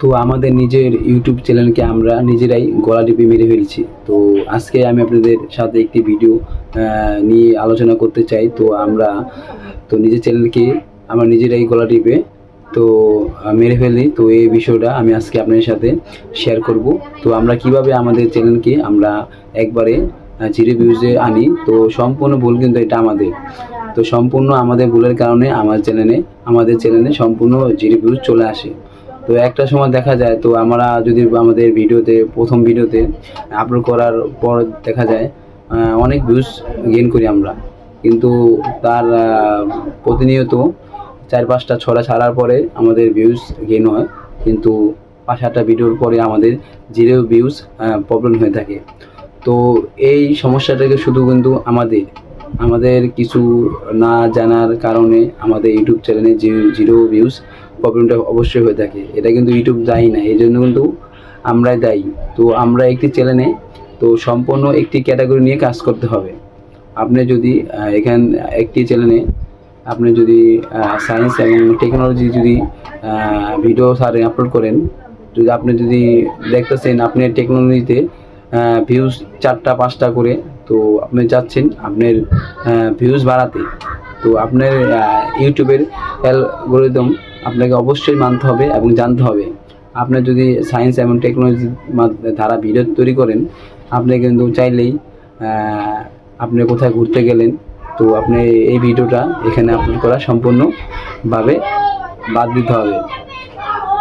তো আমাদের নিজের ইউটিউব চ্যানেলকে আমরা নিজেরাই গলা টিপে মেরে ফেলছি। তো আজকে আমি আপনাদের সাথে একটি ভিডিও নিয়ে আলোচনা করতে চাই। তো আমরা নিজের চ্যানেলকে আমরা নিজেরাই গলা টিপে তো মেরে ফেলি। তো এই বিষয়টা আমি আজকে আপনাদের সাথে শেয়ার করব। তো আমরা কিভাবে আমাদের চ্যানেলকে আমরা একবারে 0 ভিউজে আনি। তো সম্পূর্ণ ভুল কিন্তু এটা আমাদের। তো সম্পূর্ণ আমাদের ভুলের কারণে আমাদের চ্যানেলে সম্পূর্ণ 0 ভিউজ চলে আসে। তো একটা সময় দেখা যায়, তো আমরা যদি আমাদের প্রথম ভিডিওতে আপলোড করার পর দেখা যায় অনেক ভিউজ গেইন করি আমরা, কিন্তু তার প্রতিনিয়ত 4-5টা 6টা ছাড়ার পরে আমাদের ভিউজ গেইন হয়, কিন্তু 5-8টা ভিডিওর পরে আমাদের 0 ভিউজ প্রবলেম হয়ে থাকে। তো এই সমস্যাটাকে শুধু কিন্তু আমাদের কিছু না জানার কারণে আমাদের ইউটিউব চ্যানেলে 0 ভিউজ প্রবলেমটা অবশ্যই হয়ে থাকে। এটা কিন্তু ইউটিউব দায়ী না, এই জন্য কিন্তু আমরাই দায়ী। তো আমরা একটি চ্যানেলে তো সম্পূর্ণ একটি ক্যাটাগরি নিয়ে কাজ করতে হবে। আপনি যদি একটি চ্যানেলে আপনি যদি সায়েন্স এবং টেকনোলজি যদি ভিডিও আপলোড করেন, আপনি যদি দেখতেছেন আপনি টেকনোলজিতে ভিউজ 4টা 5টা করে, তো আপনি চাচ্ছেন আপনার ভিউজ বাড়াতে। তো আপনার ইউটিউবের অ্যালগরিদম আপনাকে অবশ্যই মানতে হবে এবং জানতে হবে। আপনি যদি সায়েন্স এবং টেকনোলজি ধারা ভিডিও তৈরি করেন, আপনি কিন্তু চাইলেই আপনি কোথায় ঘুরতে গেলেন, তো আপনি এই ভিডিওটা এখানে আপলোড করা সম্পূর্ণভাবে বাদ দিতে হবে।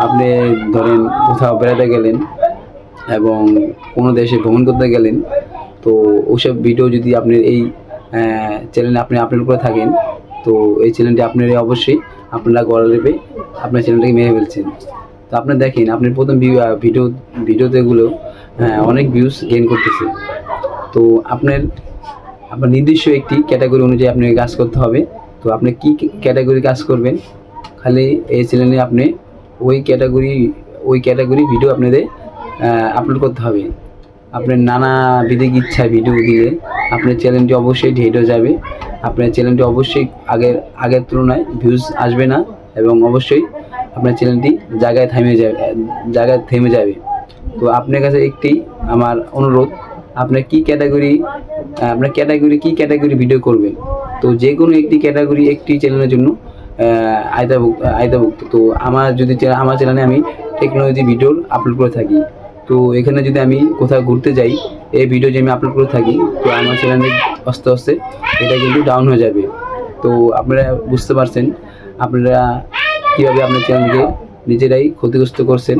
আপনি ধরেন কোথাও বেড়াতে গেলেন এবং কোনো দেশে ভ্রমণ করতে গেলেন, তো ওইসব ভিডিও যদি আপনি এই চ্যানেলে আপনি আপলোড করে থাকেন, তো এই চ্যানেলটি আপনারা অবশ্যই আপনারা গলা টিপে আপনার চ্যানেলটাকে মেরে ফেলছেন। তো আপনি দেখেন আপনার প্রথম ভিডিওতেগুলো অনেক ভিউজ গেইন করতেছে। তো আপনার নির্দিষ্ট একটি ক্যাটাগরি অনুযায়ী আপনাকে কাজ করতে হবে। তো আপনি কি ক্যাটাগরি কাজ করবেন, খালি এই চ্যানেলে আপনি ওই ক্যাটাগরি ভিডিও আপনাদের আপলোড করতে হবে। আপনার নানা বিধিক ইচ্ছা ভিডিও দিলে আপনার চ্যানেলটি অবশ্যই হেড হয়ে যাবে। আপনার চ্যানেলটি অবশ্যই আগের তুলনায় ভিউজ আসবে না, এবং অবশ্যই আপনার চ্যানেলটি জায়গায় থেমে যাবে। তো আপনার কাছে একটি আমার অনুরোধ, আপনার কি ক্যাটাগরি ভিডিও করবেন। তো যে কোনো একটি ক্যাটাগরি একটি চ্যানেলের জন্য আয়তাভুক্ত। তো আমার চ্যানেলে আমি টেকনোলজি ভিডিও আপলোড করে থাকি। তো এখানে যদি আমি কোথাও ঘুরতে যাই, এই ভিডিও যে আমি আপলোড করে থাকি, তো আমার চ্যানেলে আস্তে আস্তে এটা কিন্তু ডাউন হয়ে যাবে। তো আপনারা বুঝতে পারছেন আপনারা কীভাবে আপনার চ্যানেলকে নিজেরাই ক্ষতিগ্রস্ত করছেন।